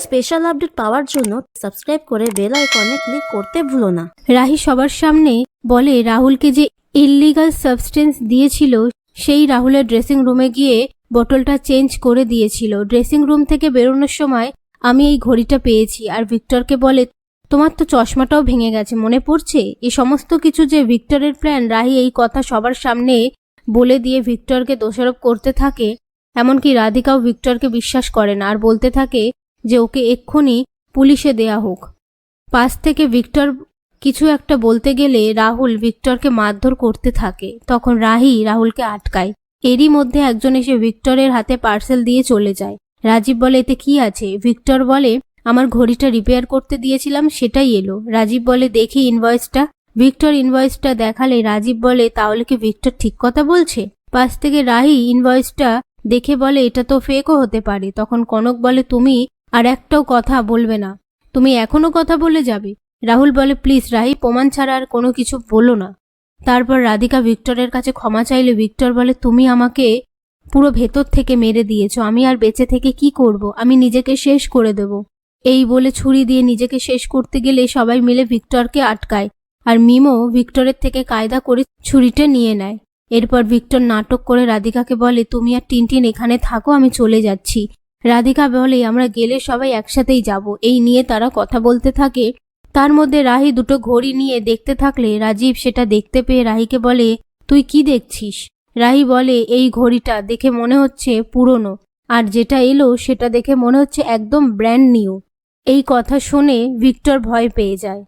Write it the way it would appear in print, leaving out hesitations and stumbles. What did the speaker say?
Special update পাওয়ার জন্য subscribe করে bell আইকনে ক্লিক করতে ভুলো না। রাহি সবার সামনে বলে রাহুলকে যে ইললিগাল সাবস্টেন্স দিয়েছিল সেই রাহুলের ড্রেসিং রুমে গিয়ে বোতলটা চেঞ্জ করে দিয়েছিল। ড্রেসিং রুম থেকে বেরোনোর সময় আমি এই ঘড়িটা পেয়েছি। আর ভিক্টরকে বলে তোমার তো চশমাটাও ভেঙে গেছে, মনে পড়ছে? এই সমস্ত কিছু যে ভিক্টরের প্ল্যান। রাহি এই কথা সবার সামনে বলে দিয়ে ভিক্টরকে দোষারোপ করতে থাকে। এমনকি রাধিকাও ভিক্টরকে বিশ্বাস করে না আর বলতে থাকে যে ওকে এক্ষুনি পুলিশে দেয়া হোক। পাশ থেকে ভিক্টর কিছু একটা বলতে গেলে রাহুল ভিক্টরকে মারধর করতে থাকে। তখন রাহুলকে আটকায়। এরই মধ্যে একজন এসে ভিক্টরের হাতে পার্সেল দিয়ে চলে যায়। রাজীব বলে এতে কি আছে? ভিক্টর বলে আমার ঘড়িটা রিপেয়ার করতে দিয়েছিলাম, সেটাই এলো। রাজীব বলে দেখি ইনভয়েসটা। ভিক্টর ইনভয়েসটা দেখালে রাজীব বলে তাহলে কি ভিক্টর ঠিক কথা বলছে? পাশ থেকে রাহি ইনভয়েসটা দেখে বলে এটা তো ফেকও হতে পারে। তখন কনক বলে তুমি আর একটাও কথা বলবে না, তুমি এখনো কথা বলে যাবে? রাহুল বলে প্লিজ রাহি, প্রমাণ ছাড়া আর কোনো কিছু বলো না। তারপর রাধিকা ভিক্টরের কাছে ক্ষমা চাইলে ভিক্টর বলে তুমি আমাকে পুরো ভেতর থেকে মেরে দিয়েছো, আমি আর বেঁচে থেকে কি করব? আমি নিজেকে শেষ করে দেব। এই বলে ছুরি দিয়ে নিজেকে শেষ করতে গেলে সবাই মিলে ভিক্টরকে আটকায় আর মিমো ভিক্টরের থেকে কায়দা করে ছুরিটা নিয়ে নেয়। এরপর ভিক্টর নাটক করে রাধিকাকে বলে তুমি আর টিনটিন এখানে থাকো, আমি চলে যাচ্ছি। রাধিকা বলে আমরা গেলে সবাই একসাথেই যাব। এই নিয়ে তারা কথা বলতে থাকে। তার মধ্যে রাহি দুটো ঘড়ি নিয়ে দেখতে থাকলে রাজীব সেটা দেখতে পেয়ে রাহিকে বলে তুই কি দেখছিস? রাহি বলে এই ঘড়িটা দেখে মনে হচ্ছে পুরনো, আর যেটা এলো সেটা দেখে মনে হচ্ছে একদম ব্র্যান্ড নিউ। এই কথা শুনে ভিক্টর ভয় পেয়ে যায়।